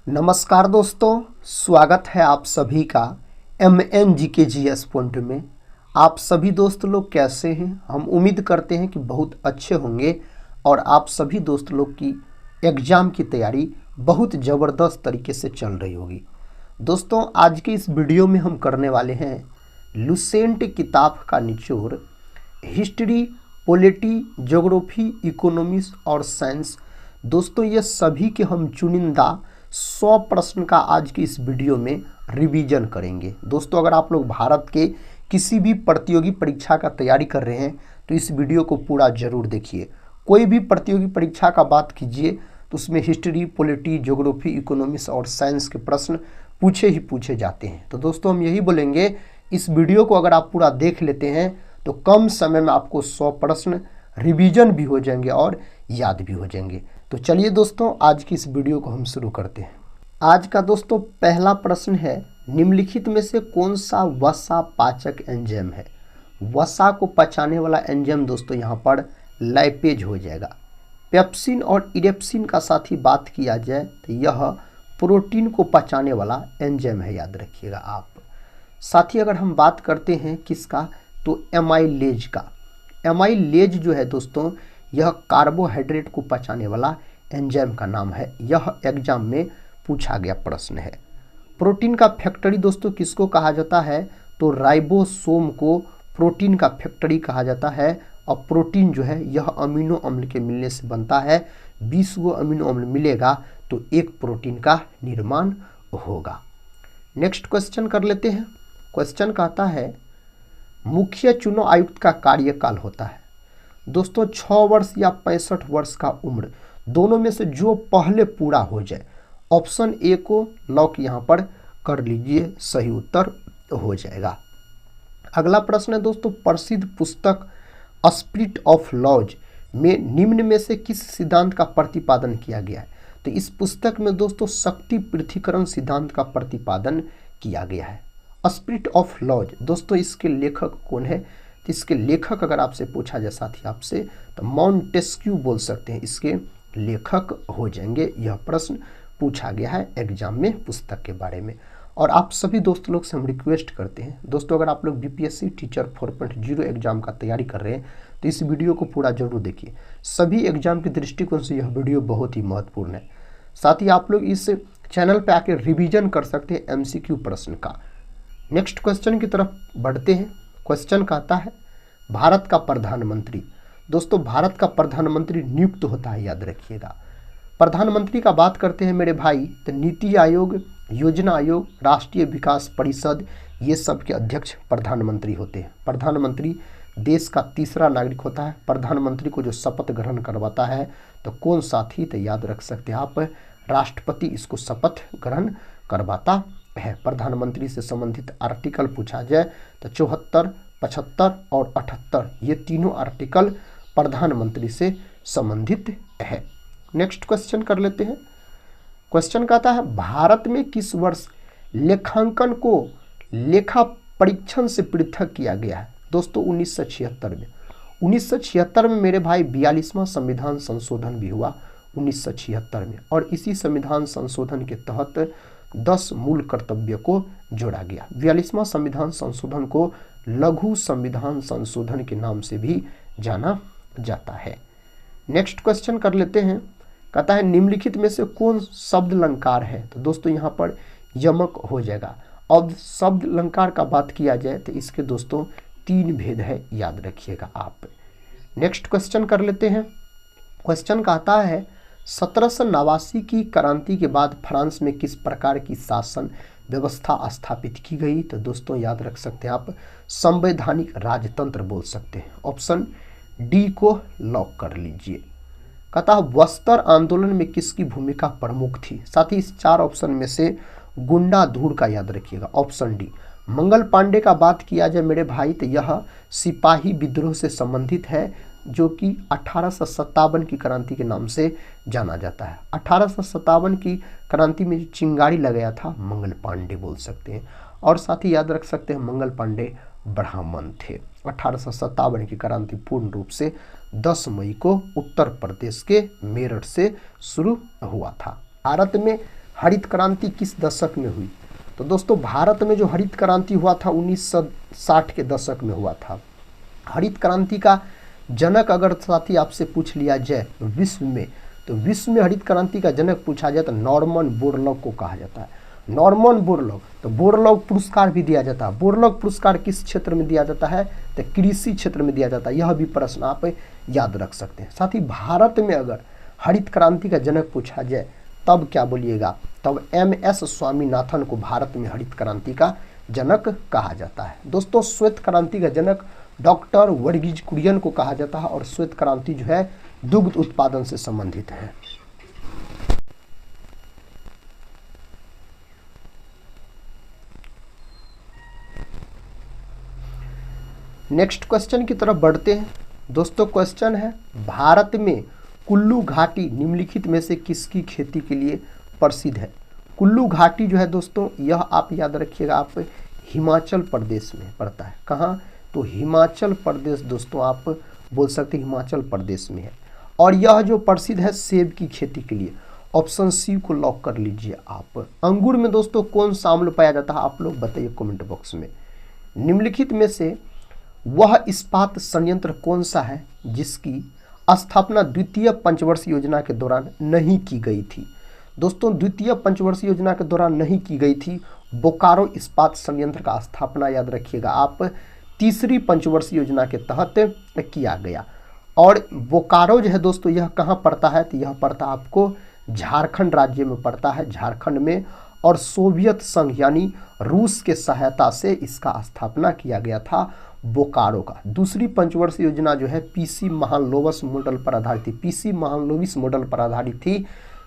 नमस्कार दोस्तों, स्वागत है आप सभी का MNGKGS पॉइंट में। आप सभी दोस्त लोग कैसे हैं? हम उम्मीद करते हैं कि बहुत अच्छे होंगे और आप सभी दोस्त लोग की एग्ज़ाम की तैयारी बहुत ज़बरदस्त तरीके से चल रही होगी। दोस्तों, आज के इस वीडियो में हम करने वाले हैं लुसेंट किताब का निचोड़, हिस्ट्री, पॉलिटी, ज्योग्राफी, इकोनॉमिक्स और साइंस। दोस्तों, ये सभी के हम चुनिंदा 100 प्रश्न का आज की इस वीडियो में रिवीजन करेंगे। दोस्तों, अगर आप लोग भारत के किसी भी प्रतियोगी परीक्षा का तैयारी कर रहे हैं तो इस वीडियो को पूरा जरूर देखिए। कोई भी प्रतियोगी परीक्षा का बात कीजिए तो उसमें हिस्ट्री, पॉलिटी, ज्योग्राफी, इकोनॉमिक्स और साइंस के प्रश्न पूछे ही पूछे जाते हैं। तो दोस्तों, हम यही बोलेंगे, इस वीडियो को अगर आप पूरा देख लेते हैं तो कम समय में आपको 100 प्रश्न रिवीजन भी हो जाएंगे और याद भी हो जाएंगे। तो चलिए दोस्तों, आज की इस वीडियो को हम शुरू करते हैं। आज का दोस्तों पहला प्रश्न है, निम्नलिखित में से कौन सा वसा पाचक एंजाइम है? वसा को पचाने वाला एंजाइम दोस्तों यहाँ पर लाइपेज हो जाएगा। पेप्सिन और इरेप्सिन का साथ ही बात किया जाए तो यह प्रोटीन को पचाने वाला एंजाइम है, याद रखिएगा आप। साथ ही अगर हम बात करते हैं किसका, तो एमाइलेज का। एमाइलेज जो है दोस्तों, यह कार्बोहाइड्रेट को पचाने वाला एंजाइम का नाम है। यह एग्जाम में पूछा गया प्रश्न है। प्रोटीन का फैक्ट्री दोस्तों किसको कहा जाता है, तो राइबोसोम को प्रोटीन का फैक्ट्री कहा जाता है। और प्रोटीन जो है यह अमीनो अम्ल के मिलने से बनता है। 20 गो अमीनो अम्ल मिलेगा तो एक प्रोटीन का निर्माण होगा। नेक्स्ट क्वेश्चन कर लेते हैं। क्वेश्चन कहता है, मुख्य चुनाव आयुक्त का कार्यकाल होता है दोस्तों 6 वर्ष या 65 वर्ष का उम्र, दोनों में से जो पहले पूरा हो जाए। ऑप्शन ए को लॉक यहाँ पर कर लीजिए, सही उत्तर हो जाएगा। अगला प्रश्न है दोस्तों, प्रसिद्ध पुस्तक स्पिरिट ऑफ लॉज में निम्न में से किस सिद्धांत का प्रतिपादन किया गया है? तो इस पुस्तक में दोस्तों शक्ति पृथक्करण सिद्धांत का प्रतिपादन किया गया है। स्पिरिट ऑफ लॉज दोस्तों, इसके लेखक कौन है? तो इसके लेखक अगर आपसे पूछा जाए साथी आपसे, तो मॉन्टेस्क्यू बोल सकते हैं, इसके लेखक हो जाएंगे। यह प्रश्न पूछा गया है एग्जाम में पुस्तक के बारे में। और आप सभी दोस्त लोग से हम रिक्वेस्ट करते हैं दोस्तों, अगर आप लोग बीपीएससी टीचर 4.0 एग्जाम का तैयारी कर रहे हैं तो इस वीडियो को पूरा जरूर देखिए। सभी एग्जाम के दृष्टिकोण से यह वीडियो बहुत ही महत्वपूर्ण है। साथ ही आप लोग इस चैनल पर आकर रिविजन कर सकते हैं MCQ प्रश्न का। नेक्स्ट क्वेश्चन की तरफ बढ़ते हैं। क्वेश्चन कहता है, भारत का प्रधानमंत्री। दोस्तों, भारत का प्रधानमंत्री नियुक्त होता है, याद रखिएगा। प्रधानमंत्री का बात करते हैं मेरे भाई, तो नीति आयोग, योजना आयोग, राष्ट्रीय विकास परिषद, ये सब के अध्यक्ष प्रधानमंत्री होते हैं। प्रधानमंत्री देश का तीसरा नागरिक होता है। प्रधानमंत्री को जो शपथ ग्रहण करवाता है तो कौन साथी, तो याद रख सकते हैं आप, राष्ट्रपति इसको शपथ ग्रहण करवाता है। प्रधानमंत्री से संबंधित आर्टिकल पूछा जाए तो 74, 75 और 78 ये तीनों आर्टिकल प्रधानमंत्री से संबंधित है। नेक्स्ट क्वेश्चन कर लेते हैं। क्वेश्चन कहता है, भारत में किस वर्ष लेखांकन को लेखा परीक्षण से पृथक किया गया है? दोस्तों 1976 में। 1976 में मेरे भाई 42वां संविधान संशोधन भी हुआ 1976 में। और इसी संविधान संशोधन के तहत 10 मूल कर्तव्य को जोड़ा गया। 42वां संविधान संशोधन को लघु संविधान संशोधन के नाम से भी जाना जाता है। नेक्स्ट क्वेश्चन कर लेते हैं। कहता है, निम्नलिखित में से कौन शब्द अलंकार है? तो दोस्तों यहाँ पर यमक हो जाएगा। अब शब्द अलंकार का बात किया जाए तो इसके दोस्तों 3 भेद है, याद रखिएगा आप। नेक्स्ट क्वेश्चन कर लेते हैं। क्वेश्चन कहता है, 1789 की क्रांति के बाद फ्रांस में किस प्रकार की शासन व्यवस्था स्थापित की गई? तो दोस्तों याद रख सकते हैं आप, संवैधानिक राजतंत्र बोल सकते हैं। ऑप्शन डी को लॉक कर लीजिए। कहता है, बस्तर आंदोलन में किसकी भूमिका प्रमुख थी? साथ ही इस 4 ऑप्शन में से गुंडा धूर का याद रखिएगा, ऑप्शन डी। मंगल पांडे का बात किया जाए मेरे भाई तो यह सिपाही विद्रोह से संबंधित है, जो कि 1857 की क्रांति के नाम से जाना जाता है। 1857 की क्रांति में जो चिंगारी लगाया था मंगल पांडे बोल सकते हैं। और साथ ही याद रख सकते हैं मंगल पांडे ब्राह्मण थे। 1857 की क्रांति पूर्ण रूप से 10 मई को उत्तर प्रदेश के मेरठ से शुरू हुआ था। भारत में हरित क्रांति किस दशक में हुई? तो दोस्तों भारत में जो हरित क्रांति हुआ था 1960 के दशक में हुआ था। हरित क्रांति का जनक अगर साथी आपसे पूछ लिया जाए विश्व में, तो विश्व में हरित क्रांति का जनक पूछा जाए तो नॉर्मन बोरलॉग को कहा जाता है। नॉर्मन बोरलॉग, तो बोरलॉग पुरस्कार भी दिया जाता है। बोरलॉग पुरस्कार किस क्षेत्र में दिया जाता है? तो कृषि क्षेत्र में दिया जाता है। यह भी प्रश्न आप याद रख सकते हैं। साथ ही भारत में अगर हरित क्रांति का जनक पूछा जाए तब क्या बोलिएगा? तब MS स्वामीनाथन को भारत में हरित क्रांति का जनक कहा जाता है। दोस्तों श्वेत क्रांति का जनक डॉक्टर वर्गीज कुरियन को कहा जाता है और श्वेत क्रांति जो है दुग्ध उत्पादन से संबंधित है। नेक्स्ट क्वेश्चन की तरफ बढ़ते हैं। दोस्तों क्वेश्चन है, भारत में कुल्लू घाटी निम्नलिखित में से किसकी खेती के लिए प्रसिद्ध है? कुल्लू घाटी जो है दोस्तों यह आप याद रखिएगा, आप हिमाचल प्रदेश में पड़ता है। कहाँ? तो हिमाचल प्रदेश दोस्तों आप बोल सकते हैं हिमाचल प्रदेश में है। और यह जो प्रसिद्ध है सेब की खेती के लिए। ऑप्शन सी को लॉक कर लीजिए आप। अंगूर में दोस्तों कौन सा आम्ल पाया जाता है? आप लोग बताइए कमेंट बॉक्स में। निम्नलिखित में से वह इस्पात संयंत्र कौन सा है जिसकी स्थापना द्वितीय पंचवर्षीय योजना के दौरान नहीं की गई थी? दोस्तों द्वितीय पंचवर्षीय योजना के दौरान नहीं की गई थी। बोकारो इस्पात संयंत्र का स्थापना याद रखिएगा आप तीसरी पंचवर्षीय योजना के तहत किया गया। और बोकारो जो है दोस्तों यह कहाँ पड़ता है? तो यह पड़ता आपको झारखंड राज्य में पड़ता है, झारखंड में। और सोवियत संघ यानी रूस के सहायता से इसका स्थापना किया गया था बोकारो का। दूसरी पंचवर्षीय योजना जो है PC महालनोबिस मॉडल पर आधारित थी। PC महालनोबिस मॉडल पर आधारित थी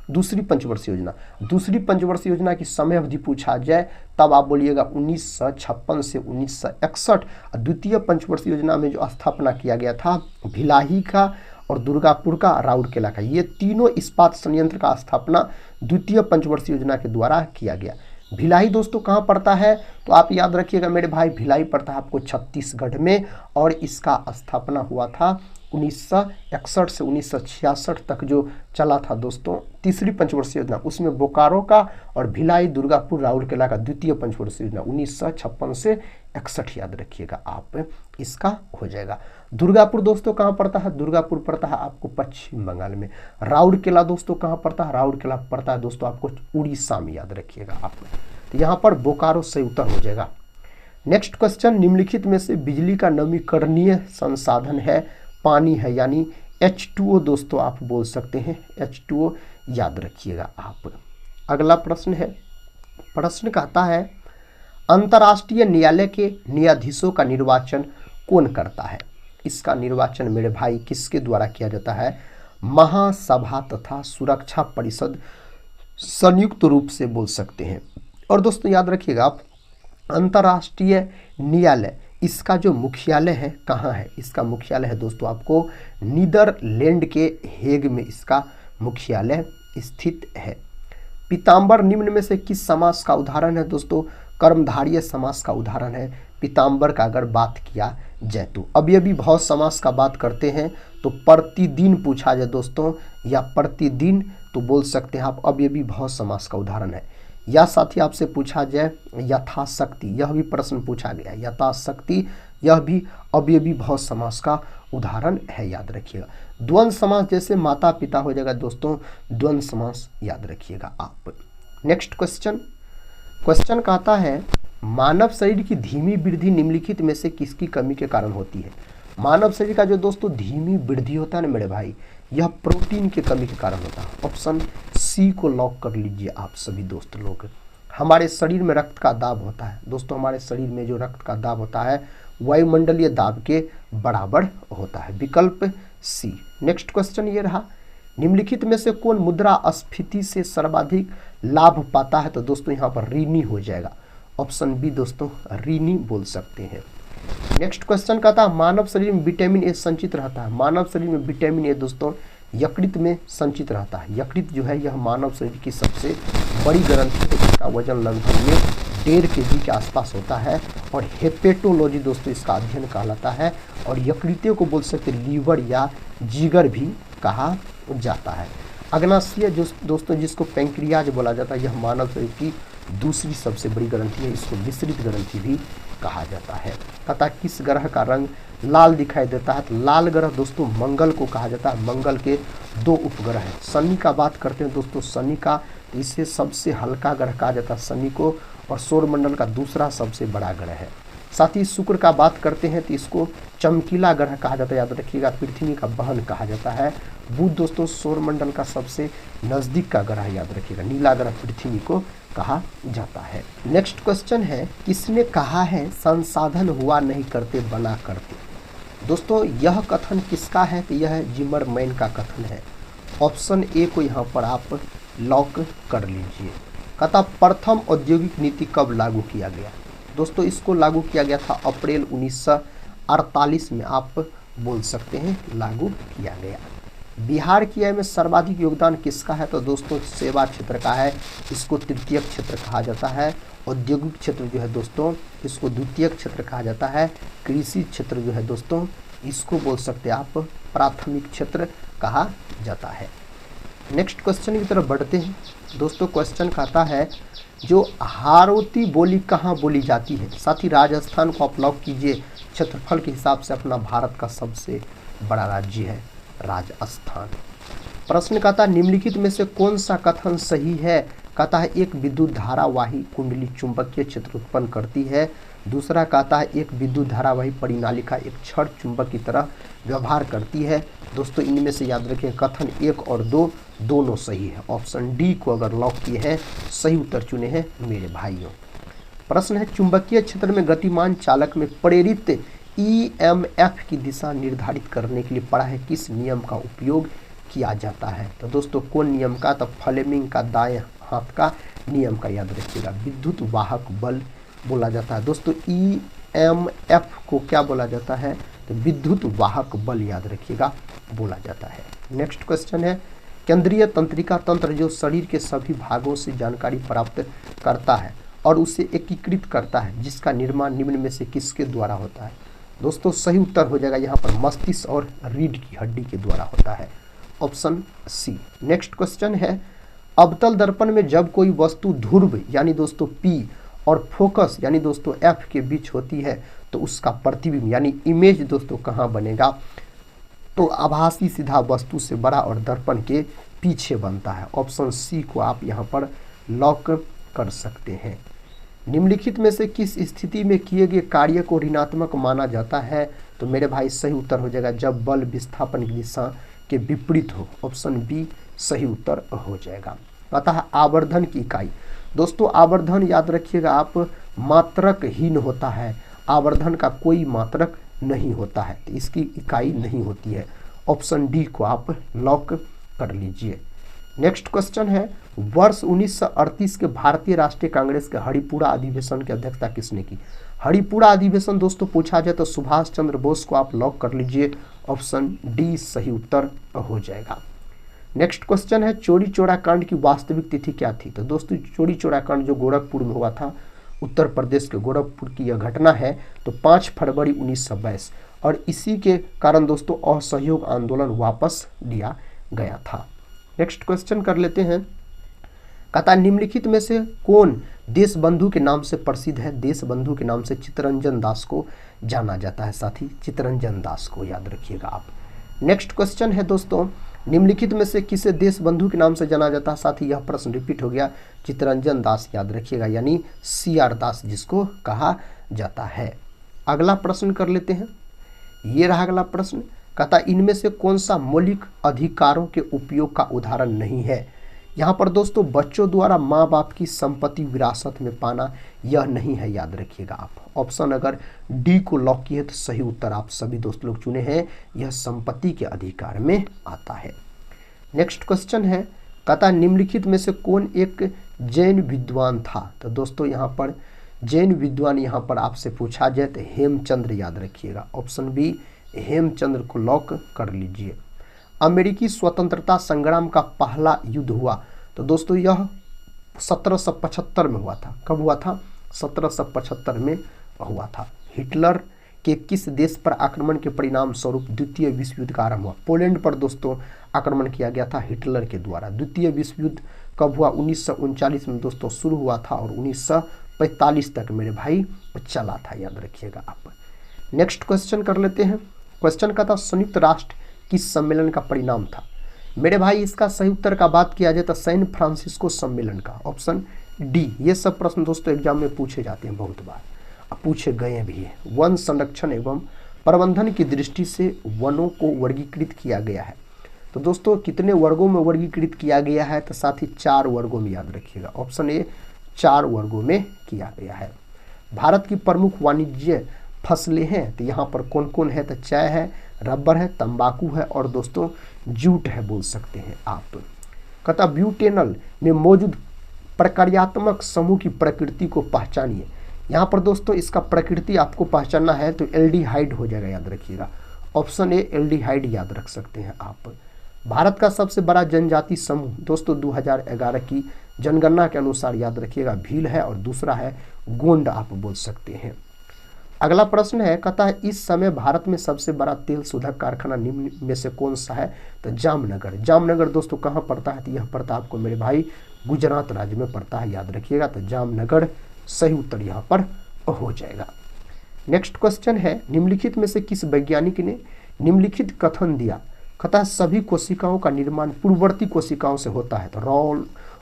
दूसरी पंचवर्षीय योजना। दूसरी पंचवर्षीय योजना की समय अवधि पूछा जाए तब आप बोलिएगा 1956 से 1961। द्वितीय पंचवर्षीय योजना में जो स्थापना किया गया था भिलाही का और दुर्गापुर का, राउरकेला का, ये तीनों इस्पात संयंत्र का स्थापना द्वितीय पंचवर्षीय योजना के द्वारा किया गया। भिलाई दोस्तों कहाँ पड़ता है? तो आप याद रखिएगा मेरे भाई, भिलाई पड़ता है आपको छत्तीसगढ़ में। और इसका स्थापना हुआ था 1961 से 1966 तक जो चला था दोस्तों तीसरी पंचवर्षीय योजना, उसमें बोकारो का और भिलाई, दुर्गापुर, राउरकेला का द्वितीय पंचवर्षीय योजना 1956 से 61 याद रखिएगा आप, इसका हो जाएगा। दुर्गापुर दोस्तों कहाँ पड़ता है? दुर्गापुर पड़ता है आपको पश्चिम बंगाल में। राउरकेला दोस्तों कहाँ पड़ता है? राउरकेला पड़ता है दोस्तों आपको उड़ीसा में, याद रखिएगा आप। तो यहाँ पर बोकारो से उत्तर हो जाएगा। नेक्स्ट क्वेश्चन, निम्नलिखित में से बिजली का नवीकरणीय संसाधन है पानी है, यानी H2O दोस्तों आप बोल सकते हैं H2O, याद रखिएगा आप। अगला प्रश्न है, प्रश्न कहता है अंतर्राष्ट्रीय न्यायालय के न्यायाधीशों का निर्वाचन कौन करता है? इसका निर्वाचन मेरे भाई किसके द्वारा किया जाता है? महासभा तथा सुरक्षा परिषद संयुक्त रूप से बोल सकते हैं। और दोस्तों याद रखिएगा आप, अंतर्राष्ट्रीय न्यायालय इसका जो मुख्यालय है कहाँ है? इसका मुख्यालय है दोस्तों आपको नीदरलैंड के हेग में इसका मुख्यालय स्थित है। पीताम्बर निम्न में से किस समास का उदाहरण है? दोस्तों कर्मधारय समास का उदाहरण है पीताम्बर का। अगर बात किया जाए तो अभी बहुत समास का बात करते हैं, तो प्रतिदिन पूछा जाए दोस्तों या प्रतिदिन तो बोल सकते हैं आप, अभी बहुत समास का उदाहरण है। या साथ ही आपसे पूछा जाए यथाशक्ति, यह भी प्रश्न पूछा गया है। यथाशक्ति यह भी अभी बहुत समास का उदाहरण है, याद रखिएगा। द्वंद्व समास जैसे माता पिता हो जाएगा दोस्तों द्वंद्व समास, याद रखिएगा आप। नेक्स्ट क्वेश्चन कहता है मानव शरीर की धीमी वृद्धि निम्नलिखित में से किसकी कमी के कारण होती है? मानव शरीर का जो दोस्तों धीमी वृद्धि होता है ना मेरे भाई, यह प्रोटीन की कमी के कारण होता है। ऑप्शन सी को लॉक कर लीजिए आप सभी दोस्त लोग। हमारे शरीर में रक्त का दाब होता है दोस्तों, हमारे शरीर में जो रक्त का दाब होता है वायुमंडलीय दाब के बराबर होता है, विकल्प सी। नेक्स्ट क्वेश्चन ये रहा, निम्नलिखित में से कौन मुद्रास्फीति से सर्वाधिक लाभ पाता है? तो दोस्तों यहाँ पर ऋणी हो जाएगा। ऑप्शन बी दोस्तों ऋणी बोल सकते हैं। नेक्स्ट क्वेश्चन का था मानव शरीर में विटामिन ए संचित रहता है। मानव शरीर में विटामिन ए दोस्तों यकृत में संचित रहता है। यकृत जो है यह मानव शरीर की सबसे बड़ी ग्रंथि है, इसका वजन लगभग 1.5 kg के आसपास होता है। और हेपेटोलॉजी दोस्तों इसका अध्ययन कहलाता है। और यकृतियों को बोल सकते लीवर या जिगर भी कहा जाता है। अग्नाशय जो दोस्तों जिसको पैंक्रियाज बोला जाता है, यह मानव शरीर की दूसरी सबसे बड़ी ग्रंथि है, इसको विसरित ग्रंथि भी कहा जाता है। तथा किस ग्रह का रंग लाल दिखाई देता है? तो लाल ग्रह दोस्तों मंगल को कहा जाता है। मंगल के 2 उपग्रह हैं। शनि का बात करते हैं दोस्तों, शनि का इसे सबसे हल्का ग्रह कहा जाता है शनि को, और सौरमंडल का दूसरा सबसे बड़ा ग्रह है। साथ ही शुक्र का बात करते हैं तो इसको चमकीला ग्रह कहा जाता है, याद रखिएगा, पृथ्वी का बहन कहा जाता है। बुध दोस्तों सौरमंडल का सबसे नजदीक का ग्रह, याद रखिएगा, नीला ग्रह पृथ्वी को कहा जाता है। नेक्स्ट क्वेश्चन है, किसने कहा है संसाधन हुआ नहीं करते बना करते? दोस्तों यह कथन किसका है? तो यह जिमरमैन का कथन है। ऑप्शन ए को यहाँ पर आप लॉक कर लीजिए। कहता प्रथम औद्योगिक नीति कब लागू किया गया? दोस्तों इसको लागू किया गया था अप्रैल 1948 में, आप बोल सकते हैं लागू किया गया। बिहार की आय में सर्वाधिक योगदान किसका है? तो दोस्तों सेवा क्षेत्र का है, इसको तृतीयक क्षेत्र कहा जाता है। औद्योगिक क्षेत्र जो है दोस्तों इसको द्वितीयक क्षेत्र कहा जाता है। कृषि क्षेत्र जो है दोस्तों इसको बोल सकते हैं आप प्राथमिक क्षेत्र कहा जाता है। नेक्स्ट क्वेश्चन की तरफ बढ़ते हैं दोस्तों। क्वेश्चन कहता है, जो हाड़ौती बोली कहाँ बोली जाती है? साथ ही राजस्थान को आप लॉक कीजिए। क्षेत्रफल के हिसाब से अपना भारत का सबसे बड़ा राज्य है राजस्थान। प्रश्न कहता है, निम्नलिखित में से कौन सा कथन सही है? कहता है एक विद्युत धारावाही कुंडली चुंबकीय क्षेत्र उत्पन्न करती है। दूसरा कहता है एक विद्युत धारावाही परिनालिका एक क्षण चुंबक की तरह व्यवहार करती है। दोस्तों इनमें से याद रखें कथन 1 और 2 दोनों सही है। ऑप्शन डी को अगर लॉक किए हैं, सही उत्तर चुने हैं मेरे भाइयों। प्रश्न है, चुंबकीय क्षेत्र में गतिमान चालक में प्रेरित EMF की दिशा निर्धारित करने के लिए पढ़ा है किस नियम का उपयोग किया जाता है? तो दोस्तों कौन नियम का? तो फ्लेमिंग का दाएं हाथ का नियम का, याद रखिएगा। विद्युत वाहक बल बोला जाता है दोस्तों। EMF को क्या बोला जाता है? तो विद्युत वाहक बल, याद रखिएगा, बोला जाता है। नेक्स्ट क्वेश्चन है, केंद्रीय तंत्रिका तंत्र जो शरीर के सभी भागों से जानकारी प्राप्त करता है और उसे एकीकृत करता है, जिसका निर्माण निम्न में से किसके द्वारा होता है? दोस्तों सही उत्तर हो जाएगा यहाँ पर मस्तिष्क और रीढ़ की हड्डी के द्वारा होता है। Option C. नेक्स्ट क्वेश्चन है, अवतल दर्पण में जब कोई वस्तु ध्रुव यानी दोस्तों P और फोकस यानी दोस्तों F के बीच होती है तो उसका प्रतिबिंब यानी इमेज दोस्तों कहाँ बनेगा? तो आभासी सीधा वस्तु से बड़ा और दर्पण के पीछे बनता है। ऑप्शन सी को आप यहाँ पर लॉक कर सकते हैं। निम्नलिखित में से किस स्थिति में किए गए कार्य को ऋणात्मक माना जाता है? तो मेरे भाई सही उत्तर हो जाएगा जब बल विस्थापन की दिशा के विपरीत हो। ऑप्शन बी सही उत्तर हो जाएगा। अतः आवर्धन की इकाई, दोस्तों आवर्धन याद रखिएगा आप मात्रकहीन होता है। आवर्धन का कोई मात्रक नहीं होता है, तो इसकी इकाई नहीं होती है। ऑप्शन डी को आप लॉक कर लीजिए। नेक्स्ट क्वेश्चन है, वर्ष 1938 के भारतीय राष्ट्रीय कांग्रेस के हरिपुरा अधिवेशन की अध्यक्षता किसने की? हरिपुरा अधिवेशन दोस्तों पूछा जाए तो सुभाष चंद्र बोस को आप लॉक कर लीजिए। ऑप्शन डी सही उत्तर हो जाएगा। नेक्स्ट क्वेश्चन है, चौरी चौरा कांड की वास्तविक तिथि क्या थी? तो दोस्तों चौरी चौरा कांड जो गोरखपुर में हुआ था, उत्तर प्रदेश के गोरखपुर की यह घटना है, तो 5 फरवरी 1922, और इसी के कारण दोस्तों असहयोग आंदोलन वापस लिया गया था। नेक्स्ट क्वेश्चन कर लेते हैं। कहता निम्नलिखित में से कौन देशबंधु के नाम से प्रसिद्ध है? देशबंधु के नाम से चित्तरंजन दास को जाना जाता है। साथी चित्तरंजन दास को याद रखिएगा आप। नेक्स्ट क्वेश्चन है दोस्तों, निम्नलिखित में से किसे देशबंधु के नाम से जाना जाता है? साथ ही यह प्रश्न रिपीट हो गया, चित्तरंजन दास याद रखिएगा, यानी CR दास जिसको कहा जाता है। अगला प्रश्न कर लेते हैं। ये रहा अगला प्रश्न। कहता इनमें से कौन सा मौलिक अधिकारों के उपयोग का उदाहरण नहीं है? यहाँ पर दोस्तों बच्चों द्वारा माँ बाप की संपत्ति विरासत में पाना यह नहीं है, याद रखिएगा आप। ऑप्शन अगर डी को लॉक किए तो सही उत्तर आप सभी दोस्त लोग चुने हैं, यह संपत्ति के अधिकार में आता है। नेक्स्ट क्वेश्चन है, कहता निम्नलिखित में से कौन एक जैन विद्वान था? तो दोस्तों यहाँ पर जैन विद्वान यहाँ पर आपसे पूछा जाए तो हेमचंद्र याद रखिएगा। ऑप्शन बी हेमचंद्र को लॉक कर लीजिए। अमेरिकी स्वतंत्रता संग्राम का पहला युद्ध हुआ, तो दोस्तों यह 1775 में हुआ था। कब हुआ था? 1775 में हुआ था। हिटलर कि किस देश पर आक्रमण के परिणाम स्वरूप द्वितीय विश्व युद्ध का आरंभ हुआ? पोलैंड पर दोस्तों आक्रमण किया गया था हिटलर के द्वारा। द्वितीय विश्व युद्ध कब हुआ? 1939 में दोस्तों शुरू हुआ था और 1945 तक मेरे भाई चला था, याद रखिएगा आप। नेक्स्ट क्वेश्चन कर लेते हैं। क्वेश्चन का था संयुक्त राष्ट्र किस सम्मेलन का परिणाम था? मेरे भाई इसका सही उत्तर का बात किया जाए तो सैन फ्रांसिस्को सम्मेलन का, ऑप्शन डी। ये सब प्रश्न दोस्तों एग्जाम में पूछे जाते हैं, बहुत बार पूछे गए भी हैं। वन संरक्षण एवं प्रबंधन की दृष्टि से वनों को वर्गीकृत किया गया है। तो दोस्तों कितने वर्गों में वर्गीकृत किया गया है? तो साथ ही 4 वर्गों में, याद रखिएगा। ऑप्शन ए 4 वर्गों में किया गया है। भारत की प्रमुख वाणिज्य फसलें हैं, तो यहाँ पर कौन कौन है? तो चाय है, रबर है, तंबाकू है और दोस्तों जूट है, बोल सकते हैं आप। कथा ब्यूटेनल में मौजूद प्रक्रियात्मक समूह की प्रकृति को पहचानिए। यहाँ पर दोस्तों इसका प्रकृति आपको पहचानना है तो एल्डिहाइड हो जाएगा, याद रखिएगा। ऑप्शन ए एल्डिहाइड याद रख सकते हैं आप। भारत का सबसे बड़ा जनजाति समूह दोस्तों 2011 की जनगणना के अनुसार, याद रखिएगा, भील है और दूसरा है गोंड, आप बोल सकते हैं। अगला प्रश्न है, कहता है इस समय भारत में सबसे बड़ा तेल शोधक कारखाना निम्न में से कौन सा है? तो जामनगर। जामनगर दोस्तों कहाँ पड़ता है? तो यह पड़ता है आपको मेरे भाई गुजरात राज्य में पड़ता है, याद रखिएगा। तो जामनगर सही उत्तर यहाँ पर हो जाएगा। नेक्स्ट क्वेश्चन है, निम्नलिखित में से किस वैज्ञानिक ने निम्नलिखित कथन दिया? कहता है सभी कोशिकाओं का निर्माण पूर्ववर्ती कोशिकाओं से होता है। तो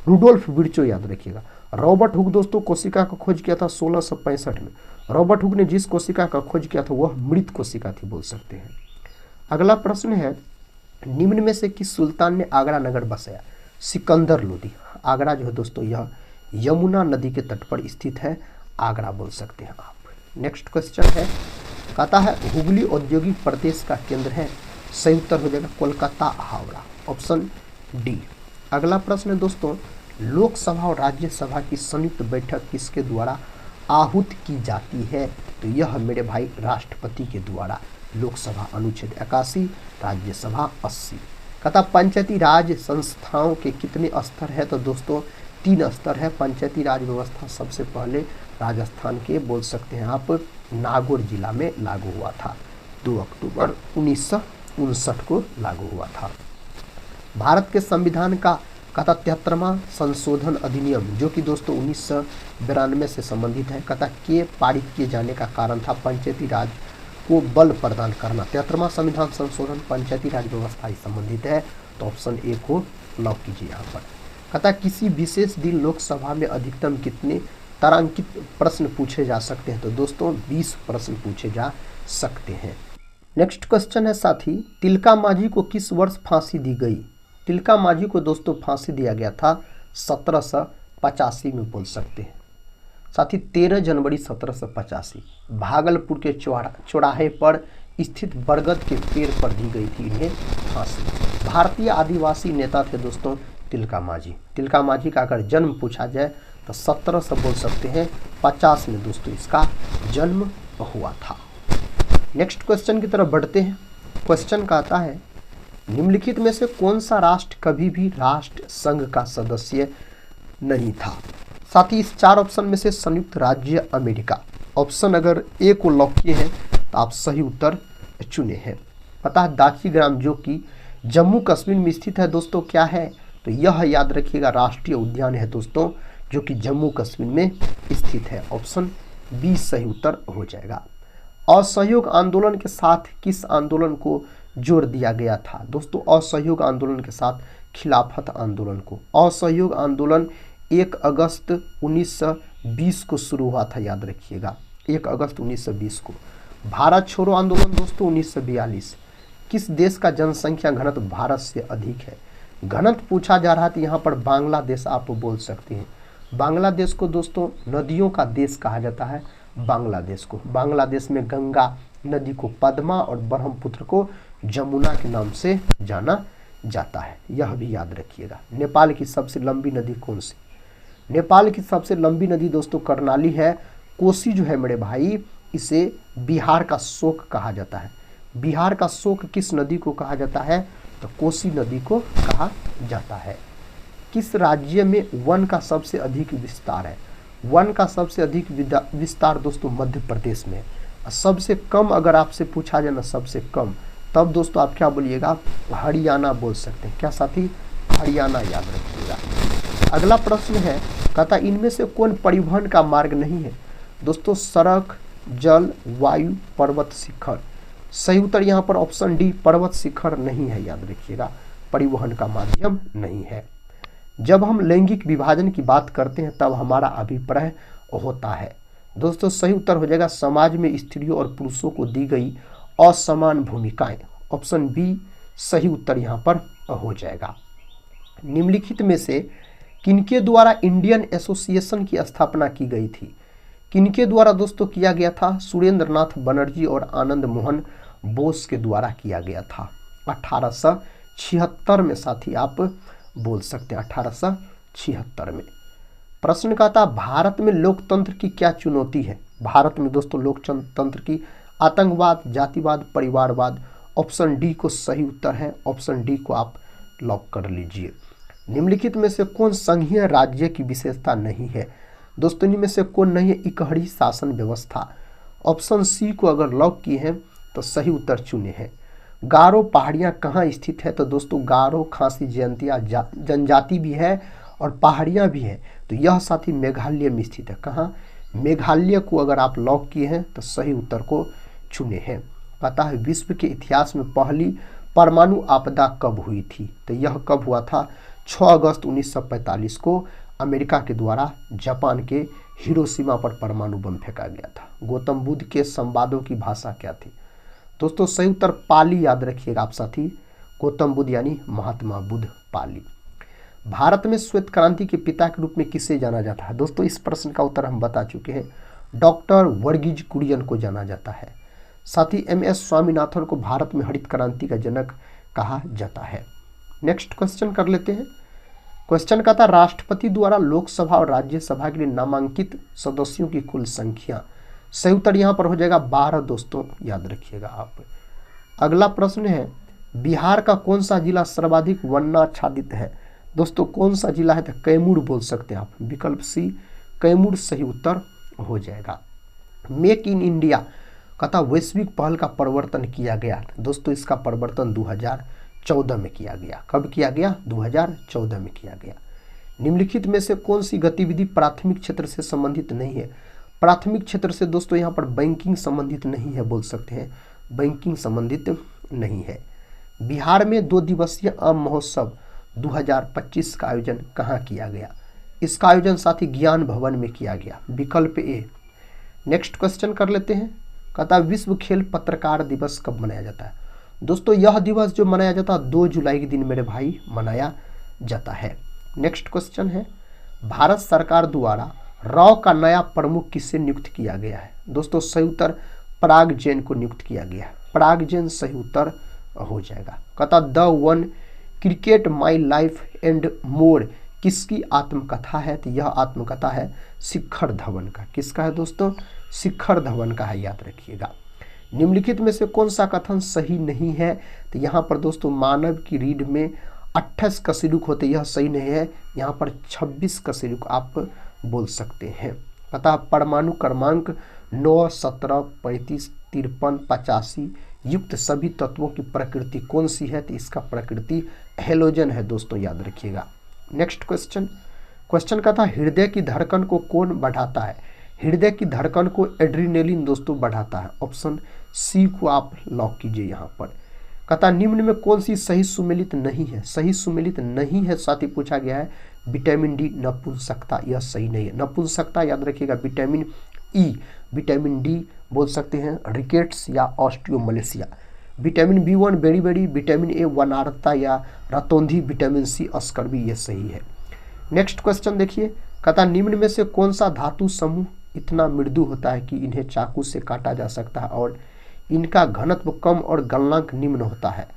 रुडोल्फ विर्चो, याद रखिएगा। रॉबर्ट हुक दोस्तों कोशिका का खोज किया था 1665 में। रॉबर्ट हुक ने जिस कोशिका का खोज किया था वह मृत कोशिका थी, बोल सकते हैं। अगला प्रश्न है, निम्न में से किस सुल्तान ने आगरा नगर बसाया? सिकंदर लोदी। आगरा जो है दोस्तों यह यमुना नदी के तट पर स्थित है, आगरा बोल सकते हैं आप। नेक्स्ट क्वेश्चन है, कहता है हुगली औद्योगिक प्रदेश का केंद्र है। सही उत्तर हो जाएगा कोलकाता हावड़ा, ऑप्शन डी। अगला प्रश्न है दोस्तों, लोकसभा और राज्यसभा की संयुक्त बैठक किसके द्वारा आहूत की जाती है? तो यह मेरे भाई राष्ट्रपति के द्वारा। लोकसभा अनुच्छेद 81, राज्यसभा 80। कहता पंचायती राज संस्थाओं के कितने स्तर है? तो दोस्तों 3 स्तर है। पंचायती राज व्यवस्था सबसे पहले राजस्थान के, बोल सकते हैं आप, नागौर जिला में लागू हुआ था। 2 अक्टूबर 1959 को लागू हुआ था। भारत के संविधान का 73वां संशोधन अधिनियम, जो कि दोस्तों 1992 से संबंधित है, कथा के पारित किए जाने का कारण था पंचायती राज को बल प्रदान करना। 73वां संविधान संशोधन पंचायती राज व्यवस्था से संबंधित है, तो ऑप्शन ए को लॉक कीजिए यहाँ पर। कथा किसी विशेष दिन लोकसभा में अधिकतम कितने तारांकित प्रश्न पूछे जा सकते हैं? तो दोस्तों 20 प्रश्न पूछे जा सकते हैं। नेक्स्ट क्वेश्चन है साथी, तिलका मांझी को किस वर्ष फांसी दी गई? तिलका मांझी को दोस्तों फांसी दिया गया था 1785 में, बोल सकते हैं साथी। 13 जनवरी 1785 भागलपुर के चौराहे पर स्थित बरगद के पेड़ पर दी गई थी इन्हें फांसी। भारतीय आदिवासी नेता थे दोस्तों तिलका मांझी। तिलका मांझी का अगर जन्म पूछा जाए तो 1700 बोल सकते हैं 50 में दोस्तों इसका जन्म हुआ था। नेक्स्ट क्वेश्चन की तरफ बढ़ते हैं। क्वेश्चन का आता है, निम्नलिखित में से कौन सा राष्ट्र कभी भी राष्ट्र संघ का सदस्य नहीं था? साथ ही इस 4 ऑप्शन में से संयुक्त राज्य अमेरिका, ऑप्शन अगर ए को लॉक किए हैं तो आप सही उत्तर चुने हैं। पता है दाची ग्राम जो कि जम्मू कश्मीर में स्थित है दोस्तों, क्या है? तो यह याद रखिएगा राष्ट्रीय उद्यान है दोस्तों, जो कि जम्मू कश्मीर में स्थित है। ऑप्शन बी सही उत्तर हो जाएगा। असहयोग आंदोलन के साथ किस आंदोलन को जोड़ दिया गया था? दोस्तों असहयोग आंदोलन के साथ खिलाफत आंदोलन को। असहयोग आंदोलन 1 अगस्त 1920 को शुरू हुआ था, याद रखिएगा 1 अगस्त 1920 को। भारत छोड़ो आंदोलन दोस्तों 1942। किस देश का जनसंख्या घनत्व भारत से अधिक है? घनत्व पूछा जा रहा था यहाँ पर बांग्लादेश, आप बोल सकते हैं। बांग्लादेश को दोस्तों नदियों का देश कहा जाता है। बांग्लादेश को, बांग्लादेश में गंगा नदी को पद्मा और ब्रह्मपुत्र को जमुना के नाम से जाना जाता है, यह भी याद रखिएगा। नेपाल की सबसे लंबी नदी कौन सी? नेपाल की सबसे लंबी नदी दोस्तों कर्णाली है। कोसी जो है मेरे भाई, इसे बिहार का शोक कहा जाता है। बिहार का शोक किस नदी को कहा जाता है? तो कोसी नदी को कहा जाता है। किस राज्य में वन का सबसे अधिक विस्तार है? वन का सबसे अधिक विस्तार दोस्तों मध्य प्रदेश में। सबसे कम अगर आपसे पूछा जाए ना, सबसे कम, तब दोस्तों आप क्या बोलिएगा, हरियाणा बोल सकते हैं। क्या साथी, हरियाणा याद रखिएगा। अगला प्रश्न है, कहता इनमें से कौन परिवहन का मार्ग नहीं है। दोस्तों सड़क, जल, वायु, पर्वत शिखर। सही उत्तर यहाँ पर ऑप्शन डी, पर्वत शिखर नहीं है, याद रखिएगा, परिवहन का माध्यम नहीं है। जब हम लैंगिक विभाजन की बात करते हैं तब हमारा अभिप्राय होता है। दोस्तों सही उत्तर हो जाएगा, समाज में स्त्रियों और पुरुषों को दी गई असमान भूमिकाएं। ऑप्शन बी सही उत्तर यहाँ पर हो जाएगा। निम्नलिखित में से किनके द्वारा इंडियन एसोसिएशन की स्थापना की गई थी। किनके द्वारा दोस्तों किया गया था, सुरेंद्र नाथ बनर्जी और आनंद मोहन बोस के द्वारा किया गया था 1876 में। साथी आप बोल सकते हैं 1876 में। प्रश्न का था भारत में लोकतंत्र की क्या चुनौती है। भारत में दोस्तों लोकतंत्र की आतंकवाद, जातिवाद, परिवारवाद। ऑप्शन डी को सही उत्तर है, ऑप्शन डी को आप लॉक कर लीजिए। निम्नलिखित में से कौन संघीय राज्य की विशेषता नहीं है। दोस्तों इनमें से कौन नहीं है, इकहरी शासन व्यवस्था। ऑप्शन सी को अगर लॉक किए हैं तो सही उत्तर चुने हैं। गारो पहाड़ियाँ कहाँ स्थित है, तो दोस्तों गारो खासी जयंतिया जनजाति भी है और पहाड़ियाँ भी है, तो यह साथी मेघालय में स्थित है। कहाँ, मेघालय को अगर आप लॉक किए हैं तो सही उत्तर को चुने हैं। पता है विश्व के इतिहास में पहली परमाणु आपदा कब हुई थी, तो यह कब हुआ था, 6 अगस्त 1945 को अमेरिका के द्वारा जापान के हिरोशिमा पर परमाणु बम फेंका गया था। गौतम बुद्ध के संवादों की भाषा क्या थी। दोस्तों सही उत्तर पाली, याद रखिएगा आप साथी, गौतम बुद्ध यानी महात्मा बुद्ध, पाली। भारत में श्वेत क्रांति के पिता के रूप में किसे जाना जाता है। दोस्तों इस प्रश्न का उत्तर हम बता चुके हैं, डॉक्टर वर्गीज कुरियन को जाना जाता है। साथ ही MS स्वामीनाथन को भारत में हरित क्रांति का जनक कहा जाता है। नेक्स्ट क्वेश्चन कर लेते हैं। क्वेश्चन का था राष्ट्रपति द्वारा लोकसभा और राज्यसभा के लिए नामांकित सदस्यों की कुल संख्या। सही उत्तर यहाँ पर हो जाएगा 12 दोस्तों, याद रखिएगा आप। अगला प्रश्न है, बिहार का कौन सा जिला सर्वाधिक वर्णाच्छादित है। दोस्तों कौन सा जिला है, तो कैमूर बोल सकते हैं आप, विकल्प सी कैमूर सही उत्तर हो जाएगा। मेक इन इंडिया कथा वैश्विक पहल का परिवर्तन किया गया। दोस्तों इसका परिवर्तन 2014 में किया गया। कब किया गया, 2014 में किया गया। निम्नलिखित में से कौन सी गतिविधि प्राथमिक क्षेत्र से संबंधित नहीं है। प्राथमिक क्षेत्र से दोस्तों यहाँ पर बैंकिंग संबंधित नहीं है, बोल सकते हैं बैंकिंग संबंधित नहीं है। बिहार में 2 दिवसीय आम महोत्सव 2025 का आयोजन कहाँ किया गया। इसका आयोजन साथी ज्ञान भवन में किया गया, विकल्प ए। नेक्स्ट क्वेश्चन कर लेते हैं। कहता विश्व खेल पत्रकार दिवस कब मनाया जाता है। दोस्तों यह दिवस जो मनाया जाता है 2 जुलाई के दिन मेरे भाई मनाया जाता है। नेक्स्ट क्वेश्चन है, भारत सरकार द्वारा रॉ का नया प्रमुख किसे नियुक्त किया गया है। दोस्तों सही उत्तर पराग जैन को नियुक्त किया गया है, पराग जैन सही उत्तर हो जाएगा। कहता the one cricket my life and more किसकी आत्मकथा है, तो यह आत्मकथा है शिखर धवन का। किसका है दोस्तों, शिखर धवन का है, याद रखिएगा। निम्नलिखित में से कौन सा कथन सही नहीं है, तो यहाँ पर दोस्तों मानव की रीढ़ में 28 कशेरुक होते, यह सही नहीं है, यहाँ पर 26 कशेरुक आप बोल सकते हैं। अतः परमाणु क्रमांक 9, 17, 35, 53, 85 युक्त सभी तत्वों की प्रकृति कौन सी है, तो इसका प्रकृति हेलोजन है दोस्तों, याद रखिएगा। नेक्स्ट क्वेश्चन का था हृदय की धड़कन को कौन बढ़ाता है। हृदय की धड़कन को एड्रीनेलिन दोस्तों बढ़ाता है, ऑप्शन सी को आप लॉक कीजिए यहाँ पर। कहता निम्न में कौन सी सही सुमेलित नहीं है। सही सुमेलित नहीं है साथ ही पूछा गया है विटामिन डी नपुंसकता, यह सही नहीं है। नपुंसकता याद रखिएगा, विटामिन ई, विटामिन डी बोल सकते हैं रिकेट्स या ऑस्टियोमलेशिया, विटामिन B1 बेड़ी बेड़ी, विटामिन ए वनारता या रतौंधी, विटामिन सी अस्कर्बी, ये सही है। नेक्स्ट क्वेश्चन देखिए, कहता निम्न में से कौन सा धातु समूह इतना मृदु होता है कि इन्हें चाकू से काटा जा सकता है और इनका घनत्व कम और गलनांक निम्न होता है।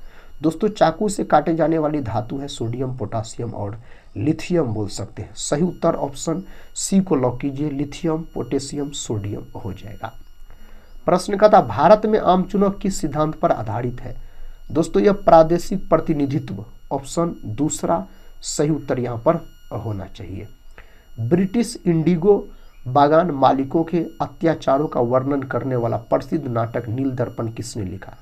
दोस्तों चाकू से काटे जाने वाली धातु है सोडियम, पोटासियम और लिथियम बोल सकते हैं। सही उत्तर ऑप्शन सी को लॉक कीजिए, लिथियम, पोटेशियम, सोडियम हो जाएगा। प्रश्न का था भारत में आम चुनाव किस सिद्धांत पर आधारित है। दोस्तों यह प्रादेशिक प्रतिनिधित्व, ऑप्शन दूसरा सही उत्तर यहाँ पर होना चाहिए। ब्रिटिश इंडिगो बागान मालिकों के अत्याचारों का वर्णन करने वाला प्रसिद्ध नाटक नील दर्पण किसने लिखा?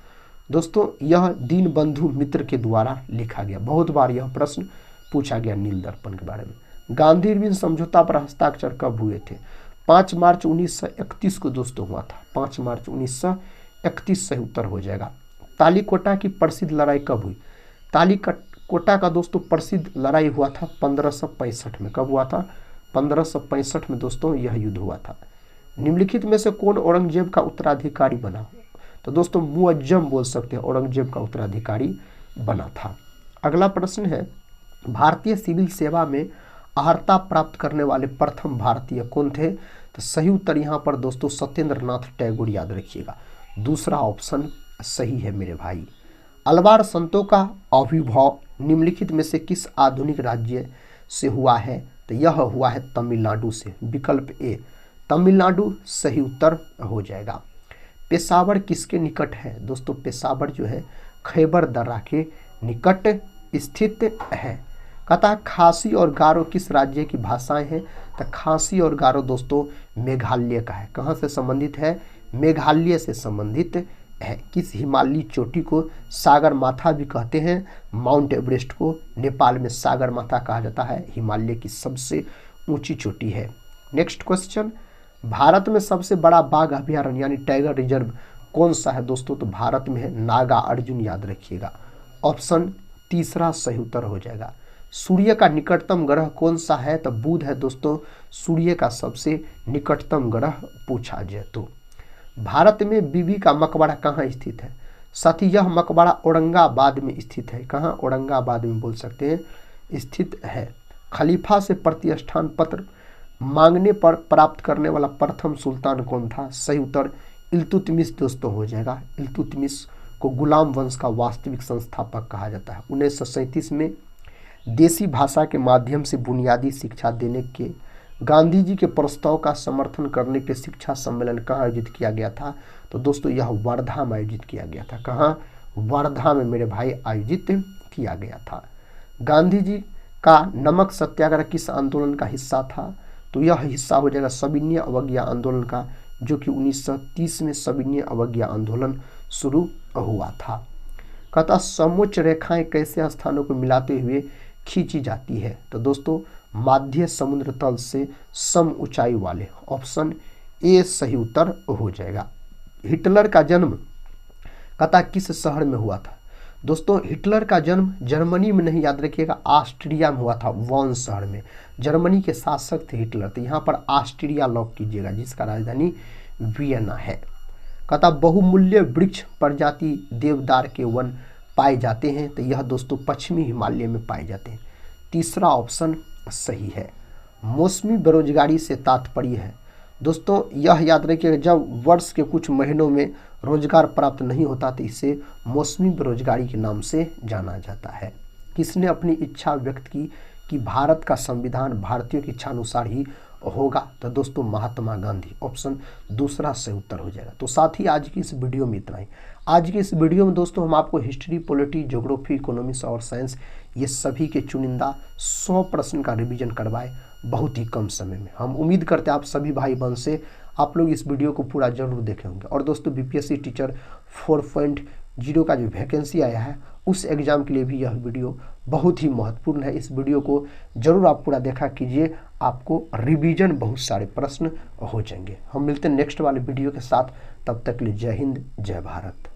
दोस्तों यह दीनबंधु मित्र के द्वारा लिखा गया। बहुत बार यह प्रश्न पूछा गया नील दर्पण के बारे में। गांधी इरविन समझौता पर हस्ताक्षर कब हुए थे? 5 मार्च 1931 को दोस्तों हुआ था। 5 मार्च 1931 सही उत्तर हो जाएगा। तालीकोटा की प्रसिद्ध लड़ाई कब हुई? तालीकोटा का दोस्तों प्रसिद्ध लड़ाई हुआ था 1565 में। कब हुआ था? 1565 में दोस्तों यह युद्ध हुआ था। निम्नलिखित में से कौन औरंगजेब का उत्तराधिकारी बना? तो दोस्तों मुअज्जम बोल सकते हैं औरंगजेब का उत्तराधिकारी बना था। अगला प्रश्न है, भारतीय सिविल सेवा में अर्हता प्राप्त करने वाले प्रथम भारतीय कौन थे? तो सही उत्तर यहाँ पर दोस्तों सत्येंद्र नाथ टैगोर, याद रखिएगा। दूसरा ऑप्शन सही है मेरे भाई। अलवार संतों का आविर्भाव निम्नलिखित में से किस आधुनिक राज्य से हुआ है? तो यह हुआ है तमिलनाडु से। विकल्प ए तमिलनाडु सही उत्तर हो जाएगा। पेशावर किसके निकट है? दोस्तों पेशावर जो है खैबर दर्रा के निकट स्थित है। कहता है खासी और गारो किस राज्य की भाषाएं हैं? तो खासी और गारो दोस्तों मेघालय का है। कहाँ से संबंधित है? मेघालय से संबंधित है। किस हिमालयी चोटी को सागर माथा भी कहते हैं? माउंट एवरेस्ट को नेपाल में सागर माथा कहा जाता है। हिमालय की सबसे ऊंची चोटी है। नेक्स्ट क्वेश्चन, भारत में सबसे बड़ा बाघ अभयारण्य यानी टाइगर रिजर्व कौन सा है? दोस्तों तो भारत में है नागा अर्जुन, याद रखिएगा। ऑप्शन तीसरा सही उत्तर हो जाएगा। सूर्य का निकटतम ग्रह कौन सा है? तो बुध है दोस्तों सूर्य का सबसे निकटतम ग्रह पूछा जाए तो। भारत में बीबी का मकबरा कहाँ स्थित है? साथी यह मकबरा औरंगाबाद में स्थित है। कहाँ? औरंगाबाद में बोल सकते हैं स्थित है। खलीफा से प्रतिष्ठान पत्र मांगने पर प्राप्त करने वाला प्रथम सुल्तान कौन था? सही उत्तर इल्तुतमिश दोस्तों हो जाएगा। इल्तुतमिश को गुलाम वंश का वास्तविक संस्थापक कहा जाता है। 1937 में देसी भाषा के माध्यम से बुनियादी शिक्षा देने के गांधी जी के प्रस्ताव का समर्थन करने के शिक्षा सम्मेलन कहाँ आयोजित किया गया था? तो दोस्तों यह वर्धा में आयोजित किया गया था। कहाँ? वर्धा में मेरे भाई आयोजित किया गया था। गांधी जी का नमक सत्याग्रह किस आंदोलन का हिस्सा था? तो यह हिस्सा हो जाएगा सविनय अवज्ञा आंदोलन का, जो कि 1930 में सविनय अवज्ञा आंदोलन शुरू हुआ था। कहता समोच्च रेखाएं कैसे स्थानों को मिलाते हुए खींची जाती है? तो दोस्तों माध्य समुद्र तल से सम ऊंचाई वाले। ऑप्शन ए सही उत्तर हो जाएगा। हिटलर का जन्म कहता किस शहर में हुआ था? दोस्तों हिटलर का जन्म जर्मनी में नहीं, याद रखिएगा ऑस्ट्रिया में हुआ था, वॉन शहर में। जर्मनी के शासक थे हिटलर, तो यहाँ पर ऑस्ट्रिया लॉक कीजिएगा, जिसका राजधानी वियना है। कहता बहुमूल्य वृक्ष प्रजाति देवदार के वन पाए जाते हैं? तो यह दोस्तों पश्चिमी हिमालय में पाए जाते हैं। तीसरा ऑप्शन सही है। मौसमी बेरोजगारी से तात्पर्य है? दोस्तों यह याद रखिएगा जब वर्ष के कुछ महीनों में रोजगार प्राप्त नहीं होता तो इसे मौसमी बेरोजगारी के नाम से जाना जाता है। किसने अपनी इच्छा व्यक्त की कि भारत का संविधान भारतीयों की इच्छा अनुसार ही होगा? तो दोस्तों महात्मा गांधी। ऑप्शन दूसरा सही उत्तर हो जाएगा। तो साथ ही आज की इस वीडियो में इतना ही। आज की इस वीडियो में दोस्तों हम आपको हिस्ट्री, पॉलिटी, ज्योग्राफी, इकोनॉमिक्स और साइंस ये सभी के चुनिंदा 100 प्रश्न का रिवीजन करवाए बहुत ही कम समय में। हम उम्मीद करते हैं आप सभी भाई बहन से आप लोग इस वीडियो को पूरा जरूर देखे होंगे। और दोस्तों बीपीएससी टीचर 4.0 का जो वैकेंसी आया है उस एग्ज़ाम के लिए भी यह वीडियो बहुत ही महत्वपूर्ण है। इस वीडियो को जरूर आप पूरा देखा कीजिए, आपको रिवीजन बहुत सारे प्रश्न हो जाएंगे। हम मिलते हैं नेक्स्ट वाले वीडियो के साथ, तब तक के लिए जय हिंद, जय भारत।